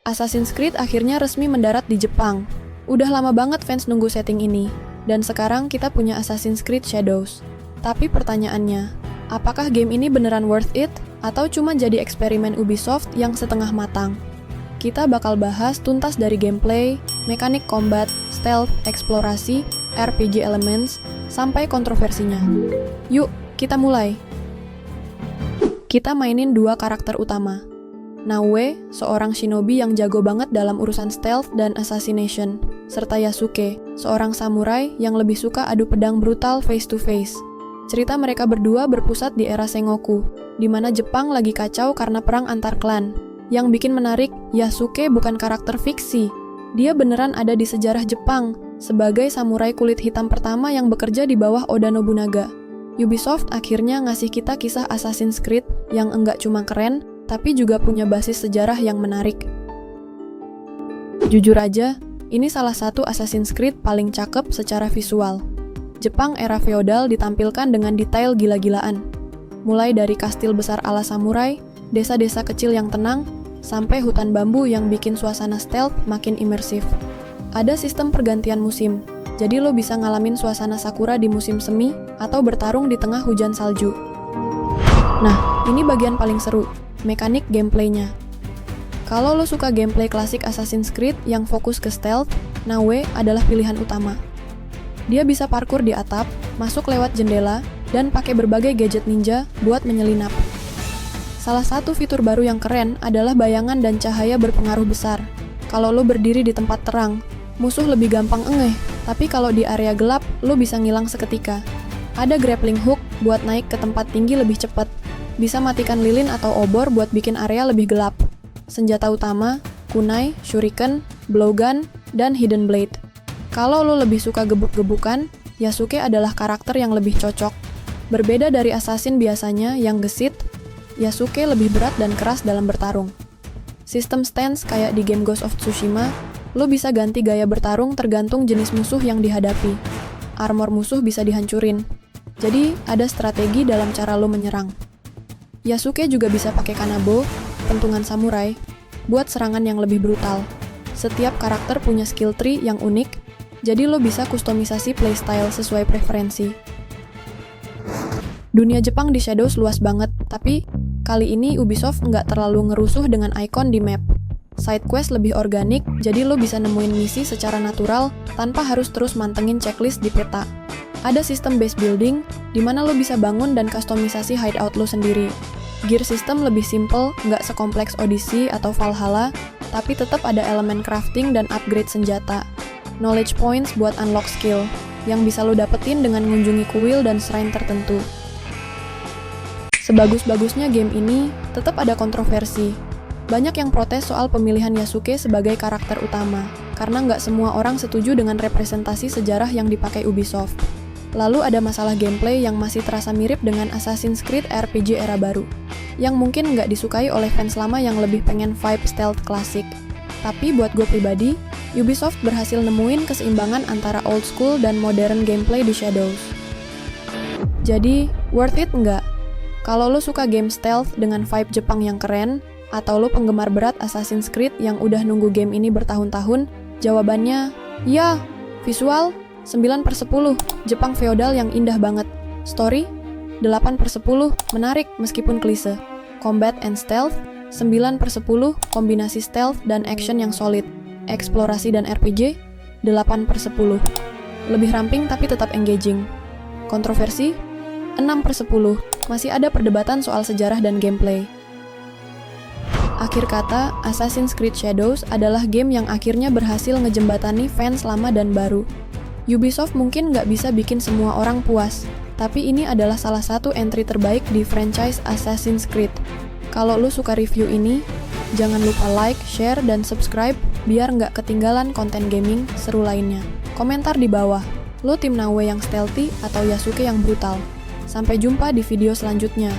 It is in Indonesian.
Assassin's Creed akhirnya resmi mendarat di Jepang. Udah lama banget fans nunggu setting ini, dan sekarang kita punya Assassin's Creed Shadows. Tapi pertanyaannya, apakah game ini beneran worth it, atau cuma jadi eksperimen Ubisoft yang setengah matang? Kita bakal bahas tuntas dari gameplay, mekanik combat, stealth, eksplorasi, RPG elements, sampai kontroversinya. Yuk, kita mulai. Kita mainin dua karakter utama. Naoe, seorang shinobi yang jago banget dalam urusan stealth dan assassination, serta Yasuke, seorang samurai yang lebih suka adu pedang brutal face-to-face. Cerita mereka berdua berpusat di era Sengoku, di mana Jepang lagi kacau karena perang antar klan. Yang bikin menarik, Yasuke bukan karakter fiksi. Dia beneran ada di sejarah Jepang, sebagai samurai kulit hitam pertama yang bekerja di bawah Oda Nobunaga. Ubisoft akhirnya ngasih kita kisah Assassin's Creed yang enggak cuma keren, tapi juga punya basis sejarah yang menarik. Jujur aja, ini salah satu Assassin's Creed paling cakep secara visual. Jepang era feodal ditampilkan dengan detail gila-gilaan. Mulai dari kastil besar ala samurai, desa-desa kecil yang tenang, sampai hutan bambu yang bikin suasana stealth makin imersif. Ada sistem pergantian musim, jadi lo bisa ngalamin suasana sakura di musim semi atau bertarung di tengah hujan salju. Nah, ini bagian paling seru, mekanik gameplaynya. Kalau lo suka gameplay klasik Assassin's Creed yang fokus ke stealth, Naoe adalah pilihan utama. Dia bisa parkur di atap, masuk lewat jendela, dan pakai berbagai gadget ninja buat menyelinap. Salah satu fitur baru yang keren adalah bayangan dan cahaya berpengaruh besar. Kalau lo berdiri di tempat terang, musuh lebih gampang engeh, tapi kalau di area gelap, lo bisa ngilang seketika. Ada grappling hook buat naik ke tempat tinggi lebih cepat. Bisa matikan lilin atau obor buat bikin area lebih gelap. Senjata utama, kunai, shuriken, blowgun, dan hidden blade. Kalau lo lebih suka gebuk-gebukan, Yasuke adalah karakter yang lebih cocok. Berbeda dari assassin biasanya yang gesit, Yasuke lebih berat dan keras dalam bertarung. Sistem stance kayak di game Ghost of Tsushima, lo bisa ganti gaya bertarung tergantung jenis musuh yang dihadapi. Armor musuh bisa dihancurin. Jadi, ada strategi dalam cara lo menyerang. Yasuke juga bisa pakai kanabo, pentungan samurai, buat serangan yang lebih brutal. Setiap karakter punya skill tree yang unik, jadi lo bisa kustomisasi playstyle sesuai preferensi. Dunia Jepang di Shadows luas banget, tapi kali ini Ubisoft nggak terlalu ngerusuh dengan ikon di map. Side quest lebih organik, jadi lo bisa nemuin misi secara natural tanpa harus terus mantengin checklist di peta. Ada sistem base building, di mana lo bisa bangun dan kustomisasi hideout lo sendiri. Gear system lebih simple, nggak sekompleks Odyssey atau Valhalla, tapi tetap ada elemen crafting dan upgrade senjata. Knowledge points buat unlock skill, yang bisa lo dapetin dengan mengunjungi kuil dan shrine tertentu. Sebagus-bagusnya game ini, tetap ada kontroversi. Banyak yang protes soal pemilihan Yasuke sebagai karakter utama, karena nggak semua orang setuju dengan representasi sejarah yang dipakai Ubisoft. Lalu ada masalah gameplay yang masih terasa mirip dengan Assassin's Creed RPG era baru, yang mungkin nggak disukai oleh fans lama yang lebih pengen vibe stealth klasik. Tapi buat gue pribadi, Ubisoft berhasil nemuin keseimbangan antara old school dan modern gameplay di Shadows. Jadi, worth it nggak? Kalau lo suka game stealth dengan vibe Jepang yang keren, atau lo penggemar berat Assassin's Creed yang udah nunggu game ini bertahun-tahun, jawabannya, ya. Visual, 9/10, Jepang feodal yang indah banget. Story, 8/10, menarik meskipun klise. Combat and stealth, 9/10, kombinasi stealth dan action yang solid. Eksplorasi dan RPG, 8/10. Lebih ramping tapi tetap engaging. Kontroversi, 6/10, masih ada perdebatan soal sejarah dan gameplay. Akhir kata, Assassin's Creed Shadows adalah game yang akhirnya berhasil ngejembatani fans lama dan baru. Ubisoft mungkin nggak bisa bikin semua orang puas, tapi ini adalah salah satu entry terbaik di franchise Assassin's Creed. Kalau lo suka review ini, jangan lupa like, share, dan subscribe biar nggak ketinggalan konten gaming seru lainnya. Komentar di bawah, lo tim Naoe yang stealthy atau Yasuke yang brutal. Sampai jumpa di video selanjutnya.